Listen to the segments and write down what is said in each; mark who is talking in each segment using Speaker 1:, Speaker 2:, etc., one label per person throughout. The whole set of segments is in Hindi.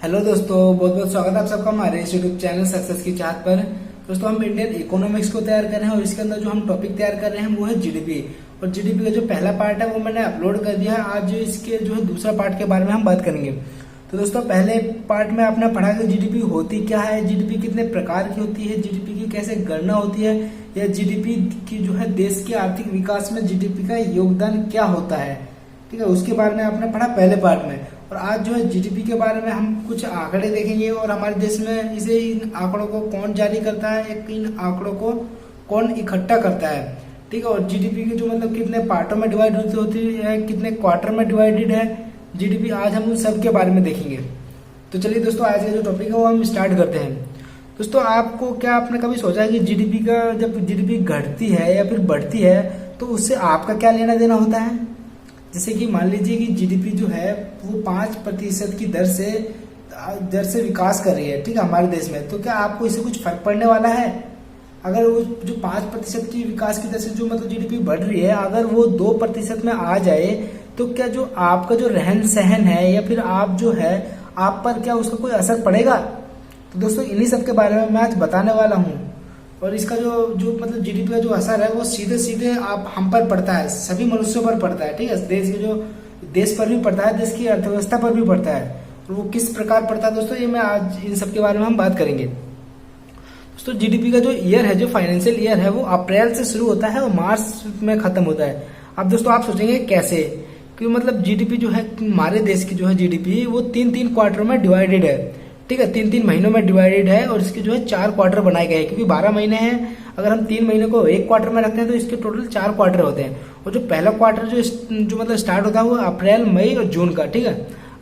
Speaker 1: हेलो दोस्तों, बहुत बहुत स्वागत है आप सबका हमारे इस यूट्यूब चैनल सक्सेस की चाहत पर। दोस्तों, हम इंडियन इकोनॉमिक्स को तैयार कर रहे हैं और इसके अंदर जो हम टॉपिक तैयार कर रहे हैं वो है जीडीपी। और जीडीपी का जो पहला पार्ट है वो मैंने अपलोड कर दिया है। आज इसके जो है दूसरा पार्ट के बारे में हम बात करेंगे। तो दोस्तों, पहले पार्ट में आपने पढ़ा कि जीडीपी होती क्या है, जीडीपी कितने प्रकार की होती है, जीडीपी की कैसे गणना होती है, या जीडीपी की जो है देश के आर्थिक विकास में जीडीपी का योगदान क्या होता है। ठीक है, उसके बारे में आपने पढ़ा पहले पार्ट में। और आज जो है जीडीपी के बारे में हम कुछ आंकड़े देखेंगे और हमारे देश में इसे इन आंकड़ों को कौन जारी करता है, इन आंकड़ों को कौन इकट्ठा करता है। ठीक है, और जीडीपी की जो मतलब कितने पार्टों में डिवाइड होती है, कितने क्वार्टर में डिवाइडेड है जीडीपी, आज हम उन सब के बारे में देखेंगे। तो चलिए दोस्तों, आज का जो टॉपिक है वो हम स्टार्ट करते हैं। दोस्तों, आपने कभी सोचा है कि जीडीपी का जब जीडीपी घटती है या फिर बढ़ती है तो उससे आपका क्या लेना देना होता है। जैसे कि मान लीजिए कि जीडीपी जो है वो 5% की दर से विकास कर रही है, ठीक है, हमारे देश में। तो क्या आपको इससे कुछ फर्क पड़ने वाला है? अगर वो जो 5% की विकास की दर से जो मतलब जीडीपी बढ़ रही है, अगर वो 2% में आ जाए तो क्या जो आपका जो रहन सहन है या फिर आप जो है आप पर क्या उसका कोई असर पड़ेगा? तो दोस्तों, इन्हीं सब के बारे में मैं आज बताने वाला हूँ। और इसका जो मतलब जीडीपी का जो असर है वो सीधे सीधे आप हम पर पड़ता है, सभी मनुष्यों पर पड़ता है। ठीक है, देश पर भी पड़ता है, देश की अर्थव्यवस्था पर भी पड़ता है। और वो किस प्रकार पड़ता है दोस्तों, ये मैं आज इन सब के बारे में हम बात करेंगे। दोस्तों, जीडीपी का जो ईयर है, जो फाइनेंशियल ईयर है, वो अप्रैल से शुरू होता है और मार्च में खत्म होता है। अब दोस्तों, आप सोचेंगे कैसे, क्योंकि मतलब जीडीपी जो है हमारे देश की जो है जीडीपी वो 3-3 क्वार्टर में डिवाइडेड है। ठीक है, 3-3 महीनों में डिवाइडेड है और इसके जो है 4 क्वार्टर बनाए गए हैं, क्योंकि 12 महीने हैं। अगर हम 3 महीने को एक क्वार्टर में रखते हैं तो इसके टोटल 4 क्वार्टर होते हैं। और जो पहला क्वार्टर जो मतलब स्टार्ट होता है वो अप्रैल, मई और जून का। ठीक है,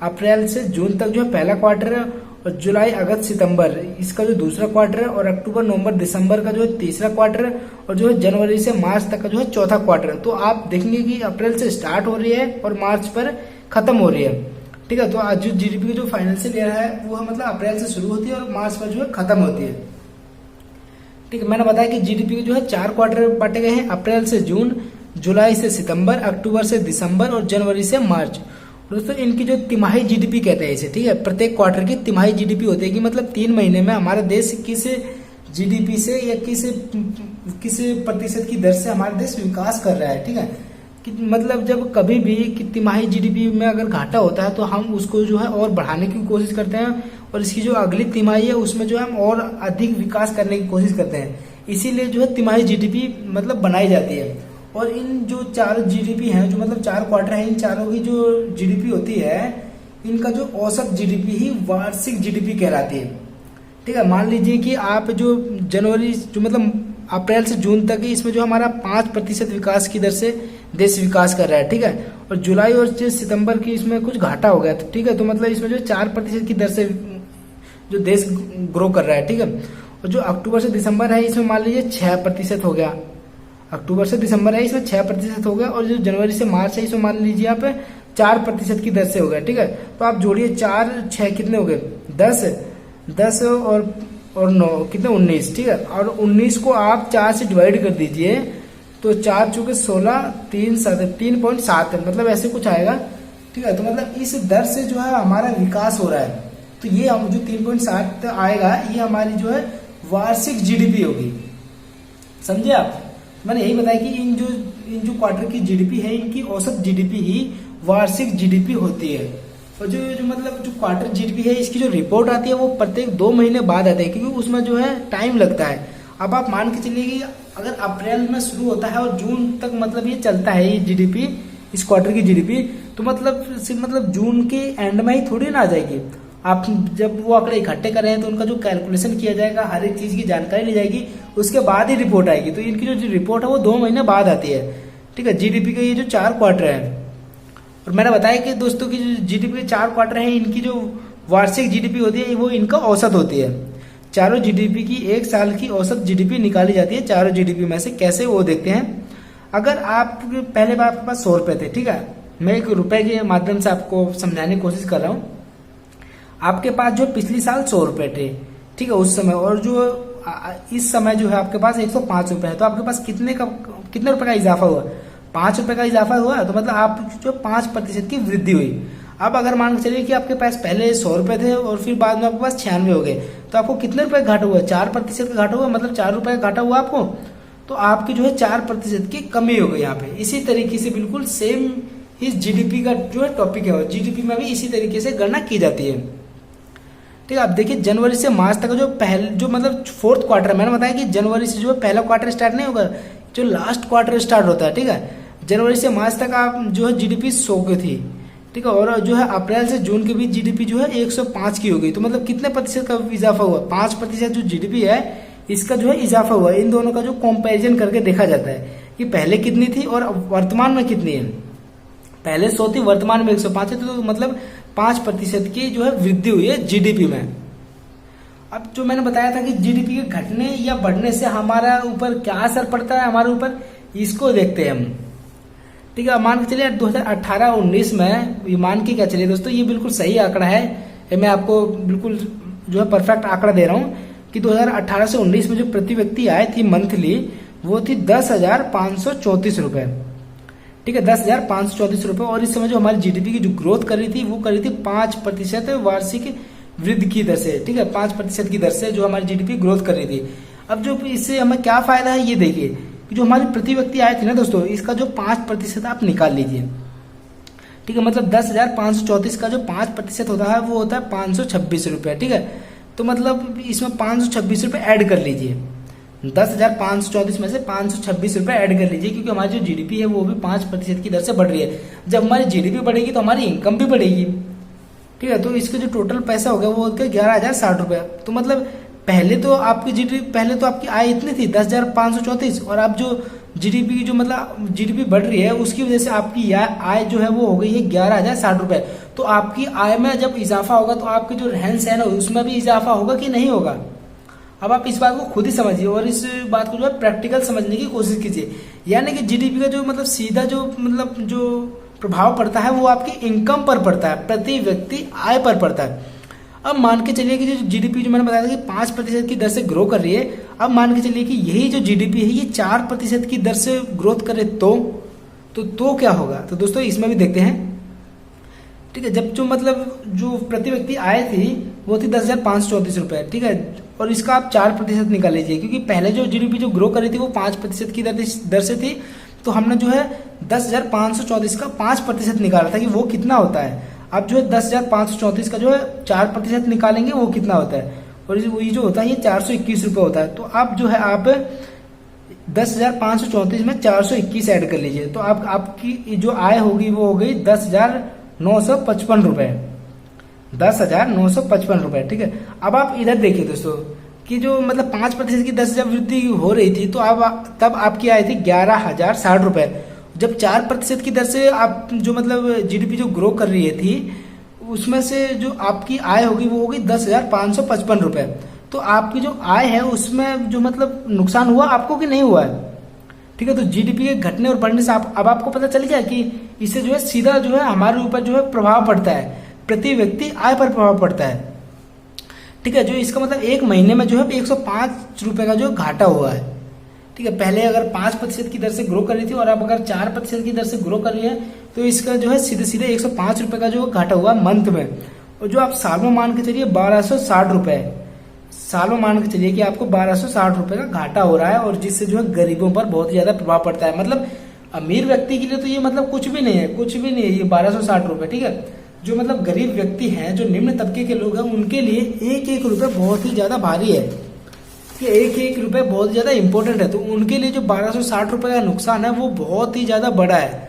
Speaker 1: अप्रैल से जून तक जो है पहला क्वार्टर है, और जुलाई, अगस्त, सितंबर इसका जो दूसरा क्वार्टर है, और अक्टूबर, नवंबर, दिसंबर का जो है तीसरा क्वार्टर है, और जो है जनवरी से मार्च तक का जो है चौथा क्वार्टर है। तो आप देखेंगे कि अप्रैल से स्टार्ट हो रही है और मार्च पर खत्म हो रही है। ठीक है, तो आज जो जीडीपी की जो फाइनेंशियल ईयर है वो मतलब अप्रैल से शुरू होती है और मार्च पर जो है खत्म होती है। ठीक है, मैंने बताया कि जीडीपी के जो है 4 क्वार्टर बांटे गए हैं, अप्रैल से जून, जुलाई से सितंबर, अक्टूबर से दिसंबर और जनवरी से मार्च। दोस्तों, इनकी जो तिमाही जीडीपी कहते हैं इसे। ठीक है, प्रत्येक क्वार्टर की तिमाही जीडीपी होती है कि मतलब 3 महीने में हमारा देश किस जीडीपी से या किस प्रतिशत की दर से हमारा देश विकास कर रहा है। ठीक है, कि मतलब जब कभी भी कि तिमाही जीडीपी में अगर घाटा होता है तो हम उसको जो है और बढ़ाने की कोशिश करते हैं, और इसकी जो अगली तिमाही है उसमें जो है हम और अधिक विकास करने की कोशिश करते हैं। इसीलिए जो है तिमाही जीडीपी मतलब बनाई जाती है। और इन जो 4 जीडीपी हैं, जो मतलब 4 क्वार्टर हैं, इन चारों की जो जीडीपी होती है, इनका जो औसत जीडीपी ही वार्षिक जीडीपी कहलाती है। ठीक है, मान लीजिए कि आप जो जनवरी जो मतलब अप्रैल से जून तक ही इसमें जो हमारा 5% विकास की दर से देश विकास कर रहा है। ठीक है, और जुलाई और सितंबर की इसमें कुछ घाटा हो गया। तो ठीक है, तो मतलब इसमें जो 4% की दर से जो देश ग्रो कर रहा है। ठीक है, और जो अक्टूबर से दिसंबर है इसमें मान लीजिए 6% हो गया। अक्टूबर से दिसंबर है इसमें 6% हो गया, और जो जनवरी से मार्च है इसमें मान लीजिए आप 4% की दर से हो गया। ठीक है, तो आप जोड़िए 4, 6 कितने हो गए, 10 और 9 कितने, 19। ठीक है, और 19 को आप 4 से डिवाइड कर दीजिए तो 4 चूके 16, 3.7 मतलब ऐसे कुछ आएगा। ठीक है, तो मतलब इस दर से जो है हमारा विकास हो रहा है। तो ये हम जो 3.7 आएगा ये हमारी जो है वार्षिक जीडीपी होगी। समझे आप? मैंने यही बताया कि इन जो क्वार्टर की जीडीपी है, इनकी औसत जीडीपी ही वार्षिक जीडीपी होती है। और जो मतलब जो क्वार्टर जीडीपी है, इसकी जो रिपोर्ट आती है वो प्रत्येक 2 महीने बाद आती है, क्योंकि उसमें जो है टाइम लगता है। अब आप मान के चलिए कि अगर अप्रैल में शुरू होता है और जून तक मतलब ये चलता है, ये जीडीपी, इस क्वार्टर की जीडीपी, तो मतलब जून के एंड में ही थोड़ी ना आ जाएगी। आप जब वो आंकड़े इकट्ठे कर रहे हैं तो उनका जो कैलकुलेशन किया जाएगा, हर एक चीज की जानकारी ली जाएगी, उसके बाद ही रिपोर्ट आएगी। तो इनकी जो रिपोर्ट है वो 2 महीने बाद आती है। ठीक है, जीडीपी के ये जो 4 क्वार्टर है, और मैंने बताया कि दोस्तों की जो जीडीपी के 4 क्वार्टर हैं, इनकी जो वार्षिक जीडीपी होती है वो इनका औसत होती है। चारों जीडीपी की एक साल की औसत जीडीपी निकाली जाती है चारों जीडीपी में से। कैसे, वो देखते हैं। अगर आप पहले बार आपके पास 100 रुपए थे, ठीक है, मैं 1 रुपए के माध्यम से आपको समझाने की कोशिश कर रहा हूँ। आपके पास जो पिछली साल 100 रुपए थे, ठीक है, उस समय, और जो इस समय जो है आपके पास 105 रुपए है, तो आपके पास कितने रुपए का इजाफा हुआ? 5 रुपए का इजाफा हुआ। तो मतलब आप जो 5% की वृद्धि हुई। अब अगर मान के चलिए कि आपके पास पहले 100 रुपए थे और फिर बाद में आपके पास 96 हो गए, तो आपको कितने रुपए घाटा हुआ? 4% का घाटा हुआ, मतलब 4 रुपए का घाटा हुआ आपको। तो आपकी जो है 4% की कमी हो गई यहाँ पे। इसी तरीके से बिल्कुल सेम इस जीडीपी का जो है टॉपिक है, और जीडीपी में भी इसी तरीके से गणना की जाती है। ठीक है, अब देखिए जनवरी से मार्च तक जो मतलब फोर्थ क्वार्टर, मैंने बताया कि जनवरी से जो है पहला क्वार्टर स्टार्ट नहीं होगा, जो लास्ट क्वार्टर स्टार्ट होता है। ठीक है, जनवरी से मार्च तक आप जो है जीडीपी 100 की थी। ठीक है, और जो है अप्रैल से जून के बीच जीडीपी जो है 105 की हो गई। तो मतलब कितने प्रतिशत का इजाफा हुआ? 5% जो जीडीपी है इसका जो है इजाफा हुआ। इन दोनों का जो कंपैरिजन करके देखा जाता है कि पहले कितनी थी और वर्तमान में कितनी है। पहले 100 थी, वर्तमान में 105 है, तो मतलब 5% की जो है वृद्धि हुई है जीडीपी में। अब जो मैंने बताया था कि जीडीपी के घटने या बढ़ने से हमारा ऊपर क्या असर पड़ता है हमारे ऊपर, इसको देखते हैं हम। ठीक है, मान के चलिए 2018-19 में, ये मान के क्या चलिए दोस्तों, ये बिल्कुल सही आंकड़ा है, मैं आपको बिल्कुल जो है परफेक्ट आंकड़ा दे रहा हूँ कि 2018 से 19 में जो प्रति व्यक्ति आय थी मंथली, वो थी 10,534 रुपए। ठीक है, 10,534 रुपए। और इस समय जो हमारी जीडीपी की जो ग्रोथ कर रही थी वो कर रही थी 5% वार्षिक वृद्धि की दर से। ठीक है, 5% की दर से जो हमारी जीडीपी ग्रोथ कर रही थी। अब जो इससे हमें क्या फायदा है ये देखिए, जो हमारी प्रति व्यक्ति आय थी ना दोस्तों, इसका जो 5% आप निकाल लीजिए। ठीक है, मतलब 10,534 का जो 5% होता है वो होता है 526 रुपए। ठीक है, तो मतलब इसमें 526 रुपए ऐड कर लीजिए। 10,534 में से 526 रुपए ऐड कर लीजिए, क्योंकि हमारी जो जीडीपी है वो भी 5% की दर से बढ़ रही है। जब हमारी जीडीपी बढ़ेगी तो हमारी इनकम भी बढ़ेगी। ठीक है, तो इसका जो टोटल पैसा हो गया वो हो गया 11,060 रुपए। तो मतलब पहले तो आपकी आय इतनी थी 10,534, और अब जो जीडीपी की जो मतलब जीडीपी बढ़ रही है उसकी वजह से आपकी आय जो है वो हो गई है 11,060 रुपए। तो आपकी आय में जब इजाफा होगा तो आपके जो रहन सहन है उसमें भी इजाफा होगा कि नहीं होगा? अब आप इस बात को खुद ही समझिए और इस बात को जो है प्रैक्टिकल समझने की कोशिश कीजिए। यानी कि जीडीपी का जो मतलब सीधा जो प्रभाव पड़ता है वो आपकी इनकम पर पड़ता है, प्रति व्यक्ति आय पर पड़ता है। अब मान के चलिए कि जो जीडीपी जो मैंने बताया था कि 5% की दर से ग्रो कर रही है, अब मान के चलिए कि यही जो जीडीपी है ये 4% की दर से ग्रोथ करे तो क्या होगा? तो दोस्तों इसमें भी देखते हैं। ठीक है, जब जो प्रति व्यक्ति आय थी वो थी 10,534 रुपए। ठीक है, और इसका आप 4% निकाल लीजिए, क्योंकि पहले जो जीडीपी जो ग्रो कर रही थी वो 5% की दर से थी। तो हमने जो है 10,534 का 5% निकाला था कि वो कितना होता है। अब जो है 10,534 का जो है 4% निकालेंगे वो कितना होता है, और ये जो होता है ये 421 रुपए होता है। तो आप जो है आप 10,534 में 421 ऐड कर लीजिए, तो आपकी जो आय होगी वो हो गई 10,955 रुपए। 10,955 रुपए। ठीक है, अब आप इधर देखिए दोस्तों कि जो मतलब 5% की 10,000 वृद्धि हो रही थी, तो अब तब आपकी आय थी 11,060 रुपए। जब 4% की दर से आप जो मतलब जीडीपी जो ग्रो कर रही थी उसमें से जो आपकी आय होगी वो होगी 10,555 रुपए। तो आपकी जो आय है उसमें जो मतलब नुकसान हुआ आपको कि नहीं हुआ है? ठीक है, तो जीडीपी के घटने और बढ़ने से अब आपको पता चल गया कि इससे जो है सीधा जो है हमारे ऊपर जो है प्रभाव पड़ता है, प्रति व्यक्ति आय पर प्रभाव पड़ता है। ठीक है, जो इसका मतलब एक महीने में जो है 105 रुपए का जो घाटा हुआ है। ठीक है, पहले अगर 5% की दर से ग्रो कर रही थी और अब अगर 4% की दर से ग्रो कर रही है तो इसका जो है सीधे 105 रुपए का जो घाटा हुआ मंथ में। और जो आप साल में मान के चलिए 1,260 रुपए, साल में मान के चलिए कि आपको 1,260 रुपए का घाटा हो रहा है, और जिससे जो है गरीबों पर बहुत ज्यादा प्रभाव पड़ता है। मतलब अमीर व्यक्ति के लिए तो ये मतलब कुछ भी नहीं है ये 1,260 रुपए। ठीक है, जो मतलब गरीब व्यक्ति हैं, जो निम्न तबके के लोग हैं, उनके लिए एक रुपए बहुत ही ज्यादा भारी है, एक रुपए बहुत ज्यादा इंपॉर्टेंट है। तो उनके लिए जो 1,260 रुपए का नुकसान है वो बहुत ही ज्यादा बड़ा है,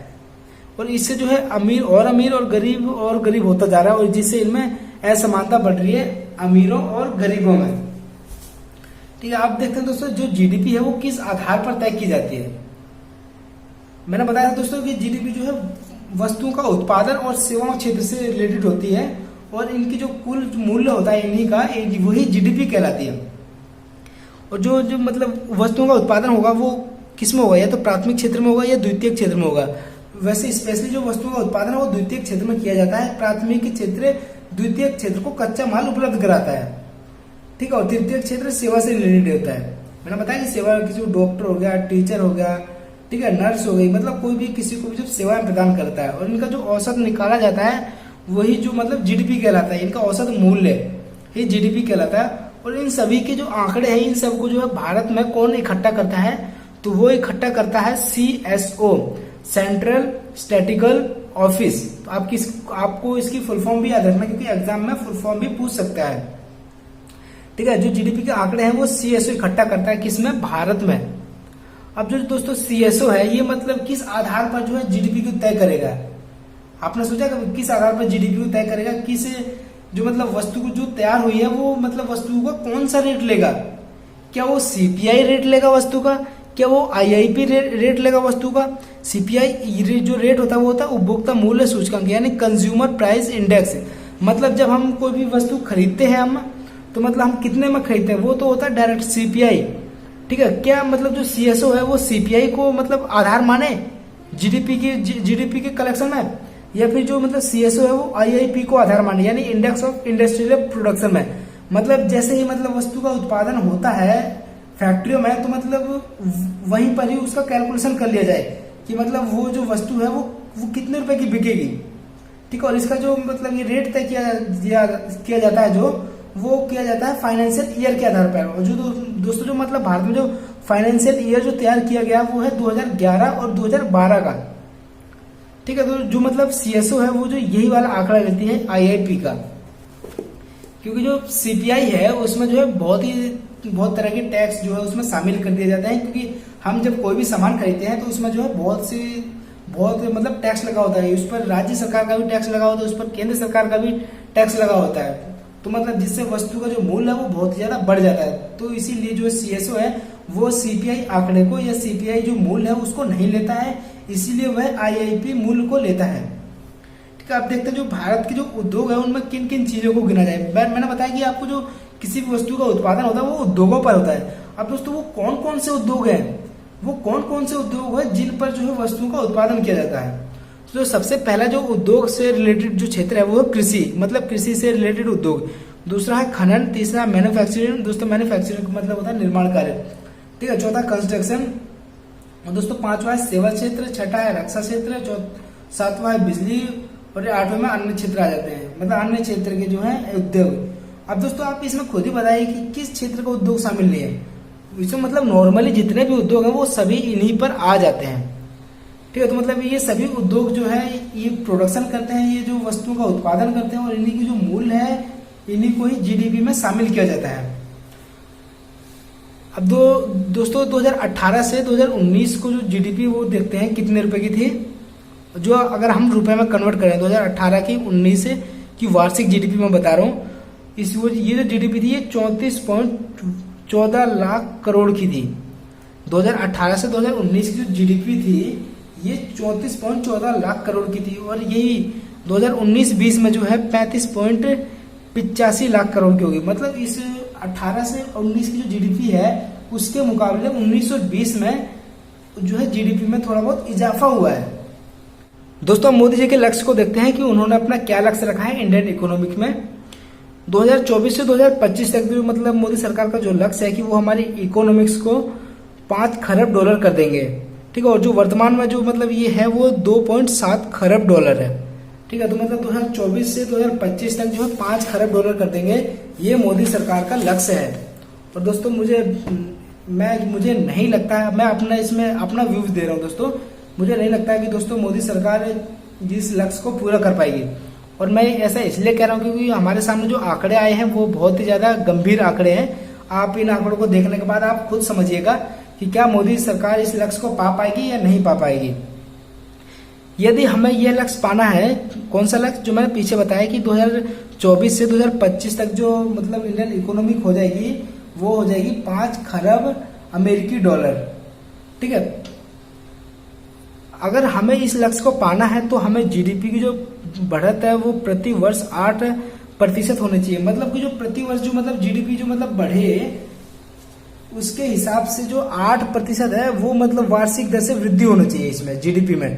Speaker 1: और इससे जो है अमीर और गरीब होता जा रहा है, और जिससे इनमें असमानता बढ़ रही है अमीरों और गरीबों में। ठीक है, आप देखते हैं दोस्तों जो जीडीपी है वो किस आधार पर तय की जाती है। मैंने बताया था दोस्तों कि जीडीपी जो है वस्तुओं का उत्पादन और सेवाओं क्षेत्र से रिलेटेड होती है, और इनकी जो कुल मूल्य होता है इन्हीं का वही जीडीपी कहलाती है। और जो मतलब वस्तुओं का उत्पादन होगा वो किस में होगा, या तो प्राथमिक क्षेत्र में होगा या द्वितीयक क्षेत्र में होगा। वैसे स्पेशली जो वस्तुओं का उत्पादन है वो द्वितीयक क्षेत्र में किया जाता है। प्राथमिक क्षेत्र द्वितीयक क्षेत्र को कच्चा माल उपलब्ध कराता है। ठीक है, और तृतीय क्षेत्र सेवा से रिलेटेड होता है। मैंने बताया कि सेवा किसी डॉक्टर हो गया, टीचर हो गया, ठीक है, नर्स हो गई, मतलब कोई भी किसी को भी जो सेवाएं प्रदान करता है, और इनका जो औसत निकाला जाता है वही जो मतलब जीडीपी कहलाता है, इनका औसत मूल्य ये जीडीपी कहलाता है। और इन सभी के जो आंकड़े हैं, इन सबको जो है भारत में कौन इकट्ठा करता है, तो वो इकट्ठा करता है CSO, सेंट्रल स्टैटिकल ऑफिस। तो आपको इसकी फुल फॉर्म भी याद रखना, क्योंकि एग्जाम में फुल फॉर्म भी पूछ सकता है। ठीक है, जो जीडीपी के आंकड़े हैं वो CSO इकट्ठा करता है, किसमें, भारत में। अब जो दोस्तों CSO है, ये मतलब किस आधार पर जो है जीडीपी को तय करेगा। आपने सोचा कि किस आधार पर जीडीपी को तय करेगा, किस जो मतलब वस्तु को जो तैयार हुई है वो मतलब वस्तु का कौन सा रेट लेगा, क्या वो CPI रेट लेगा वस्तु का, क्या वो IIP रेट लेगा वस्तु का। CPI जो रेट होता है वो होता है उपभोक्ता मूल्य सूचकांक, यानी कंज्यूमर प्राइस इंडेक्स। मतलब जब हम कोई भी वस्तु खरीदते हैं हम, तो मतलब हम कितने में खरीदते हैं, वो तो होता है डायरेक्ट CPI। ठीक है, क्या मतलब जो CSO है वो CPI को मतलब आधार माने जीडीपी के कलेक्शन में, या फिर जो मतलब CSO है वो IIP को आधार माने, यानी इंडेक्स ऑफ इंडस्ट्रियल प्रोडक्शन में। मतलब जैसे ही मतलब वस्तु का उत्पादन होता है फैक्ट्रियों में, तो मतलब वहीं पर ही उसका कैलकुलेशन कर लिया जाए कि मतलब वो जो वस्तु है वो कितने रुपए की बिकेगी। ठीक है, और इसका जो मतलब ये रेट तय किया जाता है, जो वो किया जाता है फाइनेंशियल ईयर के आधार पर। और जो दोस्तों जो मतलब भारत में जो फाइनेंशियल ईयर जो तैयार किया गया वो है 2011 और 2012 का। ठीक है, तो जो मतलब CSO है वो जो यही वाला आंकड़ा लेती है IIP का, क्योंकि जो CPI है उसमें जो है बहुत तरह के टैक्स जो है उसमें शामिल कर दिए जाते हैं। क्योंकि हम जब कोई भी सामान खरीदते हैं तो उसमें जो है बहुत मतलब टैक्स लगा होता है। उस पर राज्य सरकार का भी टैक्स लगा होता है, उस पर केंद्र सरकार का भी टैक्स लगा होता है। तो मतलब जिससे वस्तु का जो मूल्य है वो बहुत ज्यादा बढ़ जाता है। तो इसीलिए जो CSO है वो CPI आंकड़े को या CPI जो मूल्य है उसको नहीं लेता है, इसीलिए वह IIP मूल्य को लेता है। ठीक है, आप देखते हैं जो भारत के जो उद्योग है उनमें किन किन चीजों को गिना जाए। मैंने बताया कि आपको जो किसी भी वस्तु का उत्पादन होता है वो उद्योगों पर होता है। अब दोस्तों वो कौन कौन से उद्योग है, वो कौन कौन से उद्योग है जिन पर जो है वस्तुओं का उत्पादन किया जाता है। तो सबसे पहला जो उद्योग से रिलेटेड जो क्षेत्र है वो है कृषि, मतलब कृषि से रिलेटेड उद्योग। दूसरा है खनन, तीसरा मैन्युफैक्चरिंग, दोस्तों मैन्युफैक्चरिंग का मतलब होता है निर्माण कार्य। ठीक है, चौथा कंस्ट्रक्शन, और दोस्तों पांचवा है सेवा क्षेत्र, छठा है रक्षा क्षेत्र, सातवां है बिजली, और 8वें में अन्य क्षेत्र आ जाते हैं, मतलब अन्य क्षेत्र के जो है उद्योग। अब दोस्तों आप इसमें खुद ही बताइए कि किस क्षेत्र का उद्योग शामिल नहीं है। इसमें मतलब नॉर्मली जितने भी उद्योग हैं वो सभी इन्हीं पर आ जाते हैं। ठीक है, तो मतलब ये सभी उद्योग जो है ये प्रोडक्शन करते हैं, ये जो वस्तुओं का उत्पादन करते हैं, और इन्हीं की जो मूल्य है इन्हीं को ही जीडीपी में शामिल किया जाता है। अब दोस्तों 2018 से 2019 को जो जीडीपी वो देखते हैं कितने रुपए की थी। जो अगर हम रुपए में कन्वर्ट करें 2018 की 19 की वार्षिक जीडीपी में बता रहा हूँ, ये जो जीडीपी थी ये 34.14 लाख करोड़ की थी। 2018 से 2019 की जो जीडीपी थी ये 34.14 लाख करोड़ की थी, और यही 2019-20 में जो है 35.85 लाख करोड़ की होगी। मतलब इस 18 से 19 की जो जीडीपी है उसके मुकाबले 1920 में जो है जीडीपी में थोड़ा बहुत इजाफा हुआ है। दोस्तों मोदी जी के लक्ष्य को देखते हैं कि उन्होंने अपना क्या लक्ष्य रखा है इंडियन इकोनॉमिक में। 2024 से 2025 तक जो मतलब मोदी सरकार का जो लक्ष्य है कि वो हमारी इकोनॉमिक्स को 5 खरब डॉलर कर देंगे। ठीक है, और जो वर्तमान में जो मतलब ये है वो 2.7 खरब डॉलर है। ठीक है, तो मतलब 2024 से 2025 तक जो है 5 खरब डॉलर कर देंगे, ये मोदी सरकार का लक्ष्य है। और दोस्तों मुझे नहीं लगता, मैं अपना इसमें अपना व्यूज दे रहा हूँ दोस्तों, मुझे नहीं लगता है कि दोस्तों मोदी सरकार जिस लक्ष्य को पूरा कर पाएगी। और मैं ऐसा इसलिए कह रहा हूँ क्योंकि हमारे सामने जो आंकड़े आए हैं वो बहुत ही ज्यादा गंभीर आंकड़े हैं। आप इन आंकड़ों को देखने के बाद आप खुद समझिएगा कि क्या मोदी सरकार इस लक्ष्य को पा पाएगी या नहीं पा पाएगी। यदि हमें यह लक्ष्य पाना है, कौन सा लक्ष्य, जो मैंने पीछे बताया कि 2024 से 2025 तक जो मतलब इंडियन इकोनॉमिक हो जाएगी वो हो जाएगी 5 खरब अमेरिकी डॉलर। ठीक है, अगर हमें इस लक्ष्य को पाना है तो हमें जीडीपी की जो बढ़त है वो प्रति वर्ष 8% होनी चाहिए। मतलब कि जो प्रति वर्ष जो मतलब जीडीपी जो मतलब बढ़े उसके हिसाब से जो 8% है वो मतलब वार्षिक दर से वृद्धि होनी चाहिए इसमें जीडीपी में।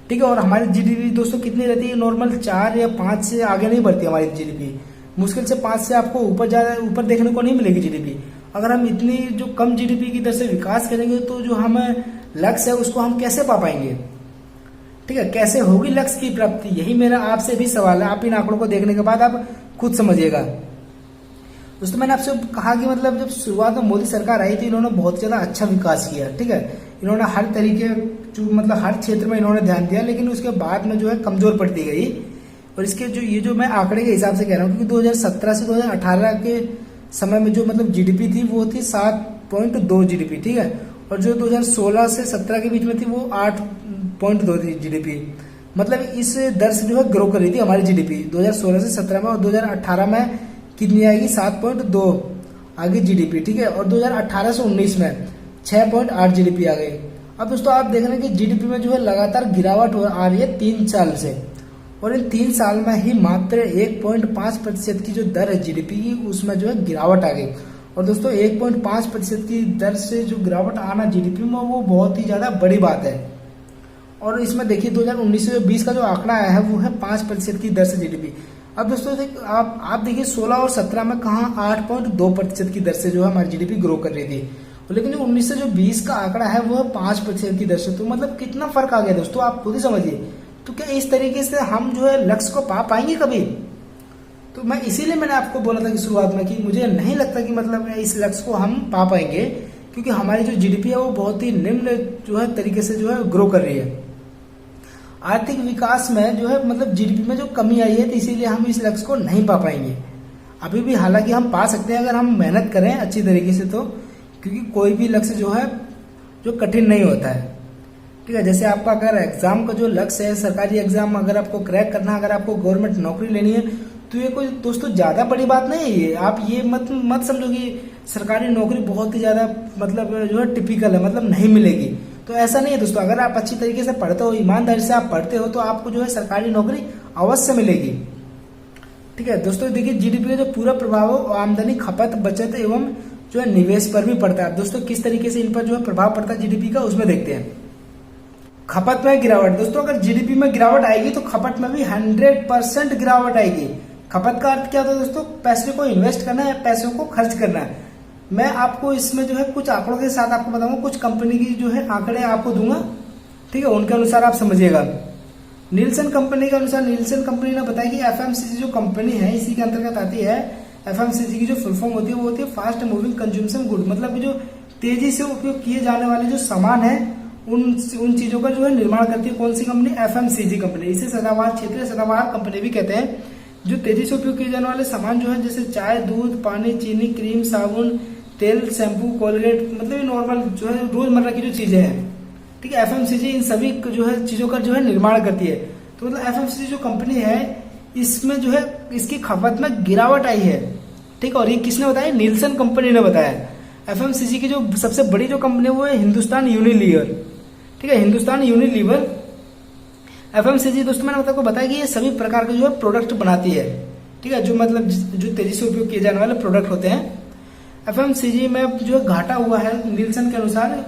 Speaker 1: ठीक है, और हमारी जीडीपी दोस्तों कितनी रहती है, नॉर्मल 4 या 5 से आगे नहीं बढ़ती हमारी जीडीपी। मुश्किल से 5 से आपको ऊपर देखने को नहीं मिलेगी जीडीपी। अगर हम इतनी जो कम जीडीपी की दर से विकास करेंगे तो जो हमें लक्ष्य है उसको हम कैसे पा पाएंगे। ठीक है, कैसे होगी लक्ष्य की प्राप्ति, यही मेरा आपसे भी सवाल है। आप इन आंकड़ों को देखने के बाद आप खुद समझिएगा। दोस्तों मैंने आपसे कहा कि मतलब जब शुरुआत में मोदी सरकार आई थी, इन्होंने बहुत ज्यादा अच्छा विकास किया। ठीक है, इन्होंने हर तरीके जो मतलब हर क्षेत्र में इन्होंने ध्यान दिया, लेकिन उसके बाद में जो है कमजोर पड़ती गई। और इसके जो ये जो मैं आंकड़े के हिसाब से कह रहा हूँ, क्योंकि 2017 से 2018 के समय में जो मतलब जीडीपी थी वो थी 7.2 जीडीपी। ठीक है, और जो 2016 से 17 के बीच में थी वो 8.2 थी जीडीपी। मतलब इस दर से जो है ग्रो कर रही थी हमारी जीडीपी 2016 से 17 में, और 2018 में कितनी आएगी 7.2 आगे जीडीपी। ठीक है, और 2018 से 19 में 6.8 जीडीपी आ गई। अब दोस्तों आप देख रहे हैं कि जीडीपी में जो है लगातार गिरावट आ रही है 3 साल से, और इन 3 साल में ही मात्र 1.5% की जो दर है जीडीपी की, उसमें जो है गिरावट आ गई। और दोस्तों 1.5% की दर से जो गिरावट आना जीडीपी में, वो बहुत ही ज्यादा बड़ी बात है। और इसमें देखिए 2019 से 20 का जो आंकड़ा आया है वो है 5% की दर से जीडीपी। अब दोस्तों आप देखिए 16 और 17 में कहा 8.2% की दर से जो है हमारी जीडीपी ग्रो कर रही थी, लेकिन जो 19 से जो 20 का आंकड़ा है वो है 5% की दर से। तो मतलब कितना फर्क आ गया दोस्तों, आप खुद ही समझिए। तो क्या इस तरीके से हम जो है लक्ष्य को पा पाएंगे कभी? तो मैं इसीलिए मैंने आपको बोला था कि शुरुआत में कि मुझे नहीं लगता कि मतलब इस लक्ष्य को हम पा पाएंगे, क्योंकि हमारी जो जीडीपी है वो बहुत ही निम्न जो है तरीके से जो है ग्रो कर रही है। आर्थिक विकास में जो है मतलब जीडीपी में जो कमी आई है, तो इसीलिए हम इस लक्ष्य को नहीं पा पाएंगे अभी भी। हालांकि हम पा सकते हैं अगर हम मेहनत करें अच्छी तरीके से, तो क्योंकि कोई भी लक्ष्य जो है जो कठिन नहीं होता है। ठीक है, जैसे आपका अगर एग्जाम का जो लक्ष्य है, सरकारी एग्जाम अगर आपको क्रैक करना है, अगर आपको गवर्नमेंट नौकरी लेनी है, तो ये कोई दोस्तों ज्यादा बड़ी बात नहीं है। ये आप ये मत समझो कि सरकारी नौकरी बहुत ही ज्यादा मतलब जो है टिपिकल है, मतलब नहीं मिलेगी। तो ऐसा नहीं है दोस्तों, अगर आप अच्छी तरीके से पढ़ते हो, ईमानदारी से आप पढ़ते हो, तो आपको जो है सरकारी नौकरी अवश्य मिलेगी। ठीक है दोस्तों, देखिए जीडीपी का जो पूरा प्रभाव आमदनी, खपत, बचत एवं जो है निवेश पर भी पड़ता है। दोस्तों किस तरीके से इन पर जो है प्रभाव पड़ता है जीडीपी का, उसमें देखते हैं। खपत में गिरावट, दोस्तों अगर जीडीपी में गिरावट आएगी तो खपत में भी 100% गिरावट आएगी। खपत का अर्थ क्या होता है दोस्तों? पैसे को इन्वेस्ट करना है, पैसों को खर्च करना है। मैं आपको इसमें जो है कुछ आंकड़ों के साथ आपको बताऊंगा, कुछ कंपनी की जो है आंकड़े आपको दूंगा। ठीक है, उनके अनुसार आप समझिएगा। नीलसन कंपनी के अनुसार, नीलसन कंपनी ने बताया कि एफएमसीजी जो कंपनी है इसी के अंतर्गत आती है। एफएमसीजी की जो फुल फॉर्म होती है वो होती है फास्ट मूविंग कंज्यूमशन गुड, मतलब जो तेजी से उपयोग किए जाने वाले जो सामान है उन चीजों का जो है निर्माण करती है। कौन सी कंपनी? FMCG company. इसे सदाबहार क्षेत्रीय सदाबहार कंपनी भी कहते हैं। जो तेजी से उपयोग किए जाने वाले सामान जो है, जैसे चाय, दूध, पानी, चीनी, क्रीम, साबुन, तेल, शैम्पू, कोलगेट, मतलब ये नॉर्मल जो है रोजमर्रा की जो चीजें हैं। ठीक है, एफएमसीजी इन सभी जो है चीजों का जो है निर्माण करती है। तो मतलब एफएमसीजी जो कंपनी है इसमें जो है इसकी खपत में गिरावट आई है। ठीक है, और ये किसने बताया? नीलसन कंपनी ने बताया। एफएमसीजी की जो सबसे बड़ी जो कंपनी है वो है हिंदुस्तान यूनिलीवर। ठीक है, हिंदुस्तान यूनिलीवर एफएमसीजी दोस्तों मैंने आपको बताया कि ये सभी प्रकार के जो है प्रोडक्ट बनाती है। ठीक है, जो मतलब जो तेजी से उपयोग किए जाने वाले प्रोडक्ट होते हैं। एफएमसीजी में जो घाटा हुआ है नीलसन के अनुसार,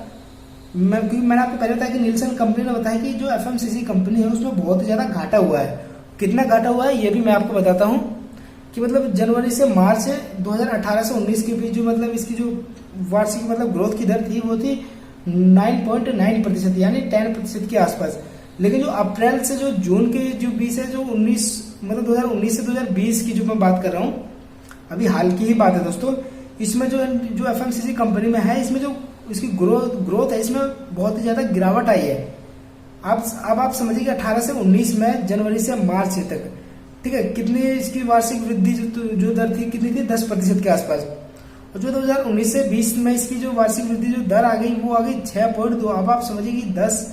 Speaker 1: मैंने आपको पहले बताया कि नीलसन कंपनी ने बताया कि जो एफएमसीजी कंपनी है उसमें बहुत ही ज्यादा घाटा हुआ है। कितना घाटा हुआ है ये भी मैं आपको बताता हूँ कि मतलब जनवरी से मार्च 2018 से 19 के बीच जो मतलब इसकी जो वार्षिक मतलब ग्रोथ की दर थी वो थी 9.9%, यानी 10% के आसपास। लेकिन जो अप्रैल से जो जून के जो 20 है, जो 19 मतलब 2019 से 2020 की जो मैं बात कर रहा हूँ, अभी हाल की ही बात है दोस्तों, इसमें जो एफएमसीजी कंपनी में है, इसमें जो इसकी ग्रोथ है इसमें बहुत ही ज्यादा गिरावट आई है। अब आप समझिए कि 18 से 19 में जनवरी से मार्च तक, ठीक है, कितनी इसकी वार्षिक वृद्धि जो दर थी कितनी थी? 10% के आसपास। और जो 2019 से 20 में इसकी जो वार्षिक वृद्धि जो दर आ गई वो आ गई 6.2। अब आप समझिए कि 10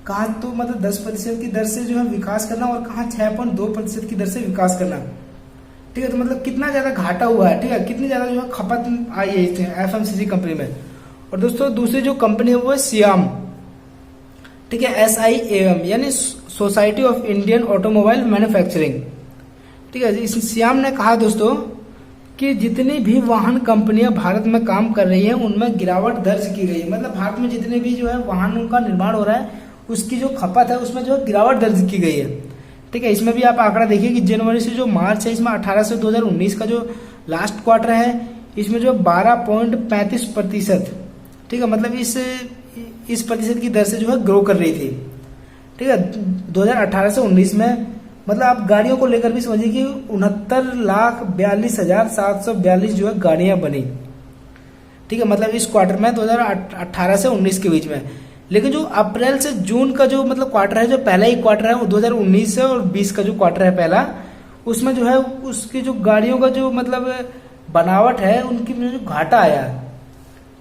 Speaker 1: कहा तो मतलब 10% की दर से जो है विकास करना और कहा 6.2% की दर से विकास करना। ठीक है, तो मतलब कितना ज्यादा घाटा हुआ है। ठीक है, कितनी ज्यादा जो है खपत आई है एफएमसीजी कंपनी में। और दोस्तों दूसरी जो कंपनी है वो है सियाम। ठीक है, SIAM यानी society of Indian automobile manufacturing. ठीक है, इस सियाम ने कहा दोस्तों कि जितनी भी वाहन कंपनियां भारत में काम कर रही हैं उनमें गिरावट दर्ज की गई है। मतलब भारत में जितने भी जो है वाहनों का निर्माण हो रहा है उसकी जो खपत है उसमें जो गिरावट दर्ज की गई है। ठीक है, इसमें भी आप आंकड़ा देखिए कि जनवरी से जो मार्च है इसमें 18 से 2019 का जो लास्ट क्वार्टर है इसमें जो 12.35%, ठीक है, मतलब इस प्रतिशत की दर से जो है ग्रो कर रही थी। ठीक है। 2018 से 19 में मतलब आप गाड़ियों को लेकर भी समझिए कि 69,42,742 जो है गाड़ियां बनी, ठीक है, मतलब इस क्वार्टर में 2018 से 19 के बीच में। लेकिन जो अप्रैल से जून का जो मतलब क्वार्टर है, जो पहला ही क्वार्टर है वो 2019 से और 20 का जो क्वार्टर है पहला, उसमें जो है उसकी जो गाड़ियों का जो मतलब बनावट है उनकी में जो घाटा आया,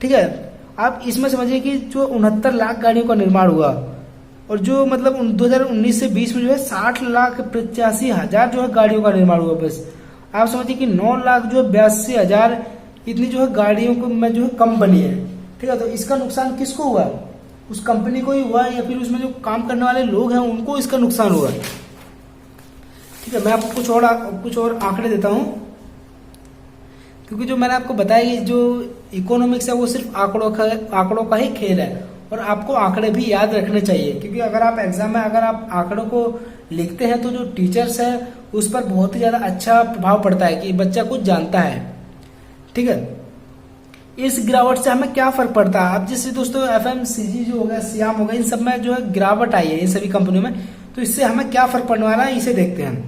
Speaker 1: ठीक है। आप इसमें समझिए कि जो 69 लाख गाड़ियों का निर्माण हुआ और जो मतलब 2019 से 20 में जो है 60,85,000 जो है गाड़ियों का निर्माण हुआ। बस आप समझिए कि 9 लाख जो है 82,000 इतनी जो है गाड़ियों को में जो है कम बनी है, ठीक है। तो इसका नुकसान किसको हुआ? उस कंपनी को ही हुआ या फिर उसमें जो काम करने वाले लोग हैं उनको इसका नुकसान हुआ, ठीक है। मैं आपको कुछ और आंकड़े देता हूं, क्योंकि जो मैंने आपको बताया कि जो इकोनॉमिक्स है वो सिर्फ आंकड़ों का ही खेल है और आपको आंकड़े भी याद रखने चाहिए, क्योंकि अगर आप एग्जाम में अगर आप आंकड़ों को लिखते हैं तो जो टीचर्स है उस पर बहुत ही ज्यादा अच्छा प्रभाव पड़ता है कि बच्चा कुछ जानता है, ठीक है। इस गिरावट से हमें क्या फर्क पड़ता है? अब जैसे दोस्तों FMCG जो हो गया, सियाम हो गया, इन सब में जो है गिरावट आई है इन सभी कंपनियों में, तो इससे हमें क्या फर्क पड़ने वाला है इसे देखते हैं।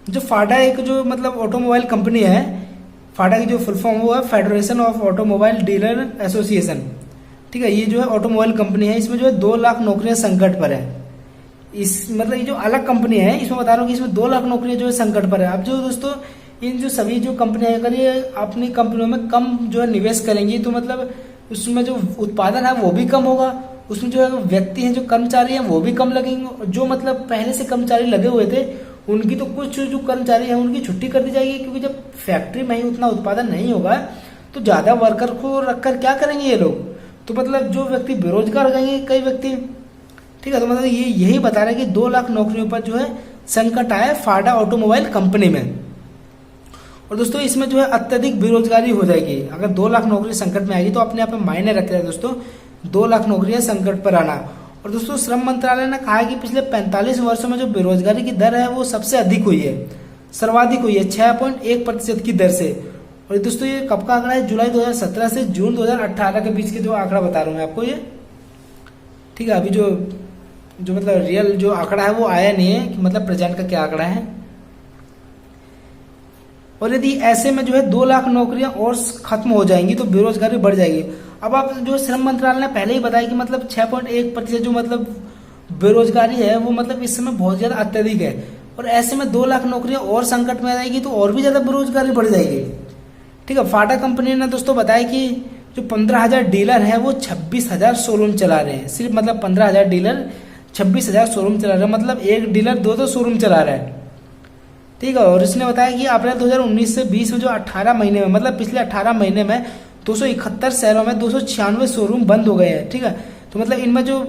Speaker 1: जो फाडा एक जो मतलब ऑटोमोबाइल कंपनी है, फाडा की जो फुल फॉर्म वो है federation of automobile dealer association, ठीक है। ये जो है ऑटोमोबाइल कंपनी है, इसमें जो है 2 लाख नौकरियां संकट पर है। इस मतलब ये जो अलग कंपनी है इसमें बता रहा हूँ कि इसमें 2 लाख नौकरियां जो है संकट पर है। अब जो दोस्तों इन जो सभी जो कंपनियां अगर ये अपनी कंपनियों में कम जो है निवेश करेंगी तो मतलब उसमें जो उत्पादन है वो भी कम होगा, उसमें जो है व्यक्ति हैं जो कर्मचारी हैं वो भी कम लगेंगे, जो मतलब पहले से कर्मचारी लगे हुए थे उनकी तो कुछ जो कर्मचारी हैं उनकी छुट्टी कर दी जाएगी, क्योंकि जब फैक्ट्री में ही उतना उत्पादन नहीं होगा तो ज्यादा वर्कर को रखकर क्या करेंगे ये लोग, तो मतलब जो व्यक्ति बेरोजगार हो जाएंगे कई व्यक्ति, ठीक है। तो मतलब ये यही बता रहे हैं कि 2 लाख नौकरियों पर जो है संकट आया फाडा ऑटोमोबाइल कंपनी में। और दोस्तों इसमें जो है अत्यधिक बेरोजगारी हो जाएगी। अगर 2 लाख नौकरी संकट में आएगी तो अपने आप में मायने रखते हैं दोस्तों 2 लाख नौकरियां संकट पर आना। और दोस्तों श्रम मंत्रालय ने कहा है कि पिछले 45 वर्षों में जो बेरोजगारी की दर है वो सबसे अधिक हुई है, सर्वाधिक हुई है 6.1% की दर से। और दोस्तों ये कब का आंकड़ा है? जुलाई 2017 से जून 2018 के बीच के जो आंकड़ा बता रहा हूँ मैं आपको ये, ठीक है। अभी जो मतलब रियल जो आंकड़ा है वो आया नहीं है कि मतलब प्रेजेंट का क्या आंकड़ा है। और यदि ऐसे में जो है 2 लाख नौकरियां और खत्म हो जाएंगी तो बेरोजगारी बढ़ जाएगी। अब आप जो श्रम मंत्रालय ने पहले ही बताया कि मतलब 6.1% जो मतलब बेरोजगारी है वो मतलब इस समय बहुत ज्यादा अत्यधिक है, और ऐसे में 2 लाख नौकरियां और संकट में आ जाएगी तो और भी ज्यादा बेरोजगारी बढ़ जाएगी, ठीक है। फाटा कंपनी ने दोस्तों बताया कि जो 15,000 डीलर है वो 26,000 शोरूम चला रहे हैं, सिर्फ मतलब 15,000 डीलर 26,000 शोरूम चला रहे हैं, मतलब एक डीलर 2 शोरूम चला रहा है, ठीक है। और इसने बताया कि अप्रैल 2019 से 20 में जो 18 महीने में मतलब पिछले 18 महीने में 271 शहरों में 296 शोरूम बंद हो गए हैं, ठीक है। तो मतलब इनमें जो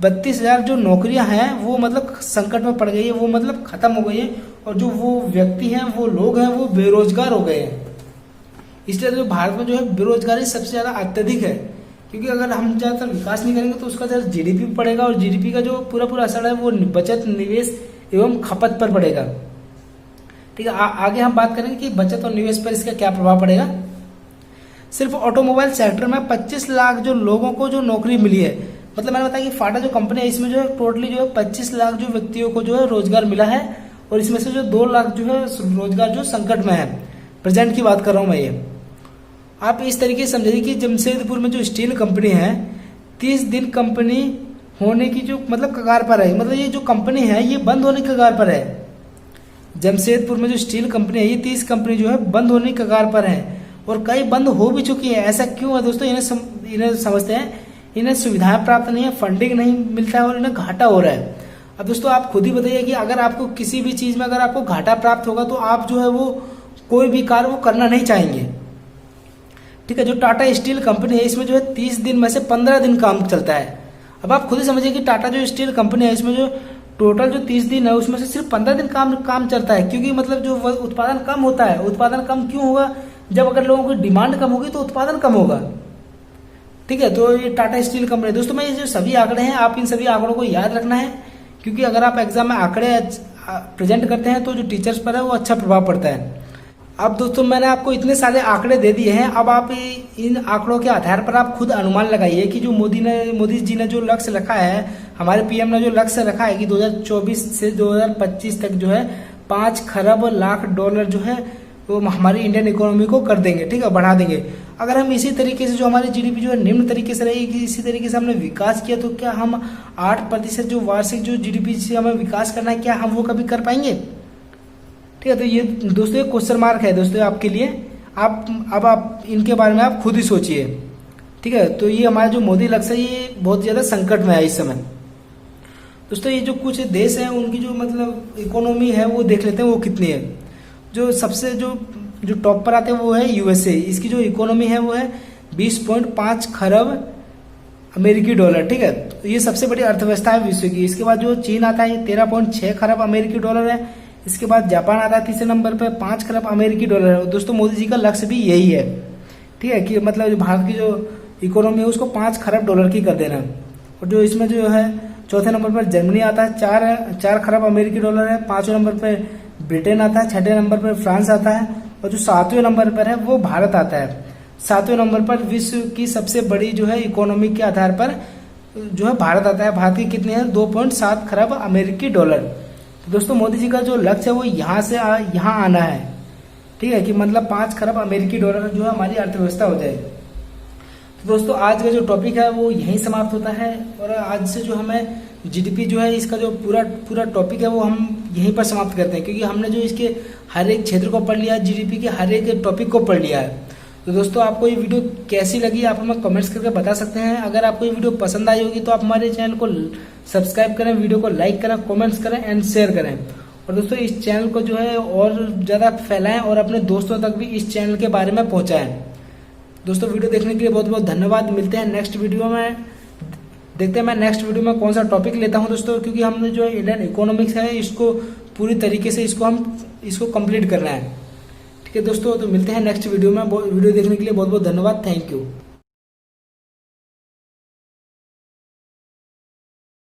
Speaker 1: 32,000 जो नौकरियां हैं वो मतलब संकट में पड़ गई है, वो मतलब खत्म हो गई है, और जो वो व्यक्ति हैं वो लोग हैं वो बेरोजगार हो गए हैं। इसलिए जो भारत में जो है बेरोजगारी सबसे ज्यादा अत्यधिक है, क्योंकि अगर हम ज्यादातर विकास नहीं करेंगे तो उसका ज्यादा जीडीपी पर पड़ेगा, और जीडीपी का जो पूरा असर है वो बचत, निवेश एवं खपत पर पड़ेगा, ठीक है। आगे हम बात करेंगे कि बचत और निवेश पर इसका क्या प्रभाव पड़ेगा। सिर्फ ऑटोमोबाइल सेक्टर में 25 लाख जो लोगों को जो नौकरी मिली है, मतलब मैंने बताया कि फाटा जो कंपनी है इसमें जो है टोटली जो है 25 लाख जो व्यक्तियों को जो है रोजगार मिला है, और इसमें से जो 2 लाख जो है रोजगार जो संकट में है, प्रेजेंट की बात कर रहा हूं मैं ये। आप इस तरीके से समझिए कि जमशेदपुर में जो स्टील कंपनी है 30 दिन कंपनी होने की जो मतलब कगार पर है, मतलब ये जो कंपनी है ये बंद होने की कगार पर है। जमशेदपुर में जो स्टील कंपनी है ये 30 कंपनी जो है बंद होने की कगार पर है, और कई बंद हो भी चुकी है। ऐसा क्यों है दोस्तों? इन्हें समझते हैं, इन्हें सुविधाएं प्राप्त नहीं है, फंडिंग नहीं मिलता है और इन्हें घाटा हो रहा है। अब दोस्तों आप खुद ही बताइए कि अगर आपको किसी भी चीज में अगर आपको घाटा प्राप्त होगा तो आप जो है वो कोई भी कार्य वो करना नहीं चाहेंगे, ठीक है। जो टाटा स्टील कंपनी है इसमें जो है 30 दिन में से 15 दिन काम चलता है। अब आप खुद ही समझिए कि टाटा जो स्टील कंपनी है इसमें जो टोटल जो 30 दिन है उसमें से सिर्फ 15 दिन काम चलता है, क्योंकि मतलब जो उत्पादन कम होता है। उत्पादन कम क्यों होगा? जब अगर लोगों की डिमांड कम होगी तो उत्पादन कम होगा, ठीक है। तो ये टाटा स्टील कंपनी दोस्तों में ये जो सभी आंकड़े हैं आप इन सभी आंकड़ों को याद रखना है, क्योंकि अगर आप एग्जाम में आंकड़े प्रेजेंट करते हैं तो जो टीचर्स पर है वो अच्छा प्रभाव पड़ता है। अब दोस्तों मैंने आपको इतने सारे आंकड़े दे दिए हैं, अब आप इन आंकड़ों के आधार पर आप खुद अनुमान लगाइए कि जो मोदी जी ने जो लक्ष्य रखा है हमारे पीएम ने जो लक्ष्य रखा है कि 2024 से 2025 तक जो है 5 खरब लाख डॉलर जो है वो हमारी इंडियन इकोनॉमी को कर देंगे, ठीक है, बढ़ा देंगे। अगर हम इसी तरीके से जो हमारी जीडीपी जो है निम्न तरीके से रहेगी, इसी तरीके से हमने विकास किया, तो क्या हम 8% जो वार्षिक जो जीडीपी से हमें विकास करना है, क्या हम वो कभी कर पाएंगे? ठीक है, तो ये दोस्तों एक क्वेश्चन मार्क है दोस्तों आपके लिए। आप इनके बारे में आप खुद ही सोचिए, ठीक है। तो ये हमारा जो मोदी लक्ष्य है ये बहुत ज्यादा संकट में है इस समय। दोस्तों ये जो कुछ देश हैं उनकी जो मतलब इकोनॉमी है वो देख लेते हैं वो कितनी है। जो सबसे जो टॉप पर आते हैं वो है यूएसए। इसकी जो इकोनॉमी है वो है 20.5 खरब अमेरिकी डॉलर, ठीक है। तो ये सबसे बड़ी अर्थव्यवस्था है विश्व की। इसके बाद जो चीन आता है 13.6 खरब अमेरिकी डॉलर है। इसके बाद जापान आता है तीसरे नंबर पर 5 खरब अमेरिकी डॉलर है। दोस्तों मोदी जी का लक्ष्य भी यही है, ठीक है, कि मतलब भारत की जो इकोनॉमी है उसको 5 खरब डॉलर की कर देना। और जो इसमें जो है चौथे नंबर पर जर्मनी आता है 4 खरब अमेरिकी डॉलर है। 5वें नंबर पर ब्रिटेन आता है। 6ठे नंबर पर फ्रांस आता है। और जो 7वें नंबर पर है वो भारत आता है। 7वें नंबर पर विश्व की सबसे बड़ी जो है इकोनॉमी के आधार पर जो है भारत आता है। भारत की कितने हैं 2.7 खरब अमेरिकी डॉलर। तो दोस्तों मोदी जी का जो लक्ष्य है वो यहाँ से यहाँ आना है, ठीक है, कि मतलब 5 खरब अमेरिकी डॉलर जो है हमारी अर्थव्यवस्था हो जाए। तो दोस्तों आज का जो टॉपिक है वो यहीं समाप्त होता है। और आज से जो हमें जीडीपी जो है इसका जो पूरा टॉपिक है वो हम यहीं पर समाप्त करते हैं, क्योंकि हमने जो इसके हर एक क्षेत्र को पढ़ लिया है, जीडीपी के हर एक टॉपिक को पढ़ लिया है। तो दोस्तों आपको ये वीडियो कैसी लगी आप हमें कमेंट्स करके बता सकते हैं। अगर आपको ये वीडियो पसंद आई होगी तो आप हमारे चैनल को सब्सक्राइब करें, वीडियो को लाइक करें, कमेंट्स करें एंड शेयर करें। और दोस्तों इस चैनल को जो है और ज़्यादा फैलाएं और अपने दोस्तों तक भी इस चैनल के बारे में पहुंचाएं। दोस्तों वीडियो देखने के लिए बहुत बहुत धन्यवाद। मिलते हैं नेक्स्ट वीडियो में। देखते हैं मैं नेक्स्ट वीडियो में कौन सा टॉपिक लेता हूं दोस्तों, क्योंकि हमने जो इंडियन इकोनॉमिक्स है इसको पूरी तरीके से इसको कंप्लीट करना है, ठीक है दोस्तों। तो मिलते हैं नेक्स्ट वीडियो में। वीडियो देखने के लिए बहुत बहुत धन्यवाद। Thank you.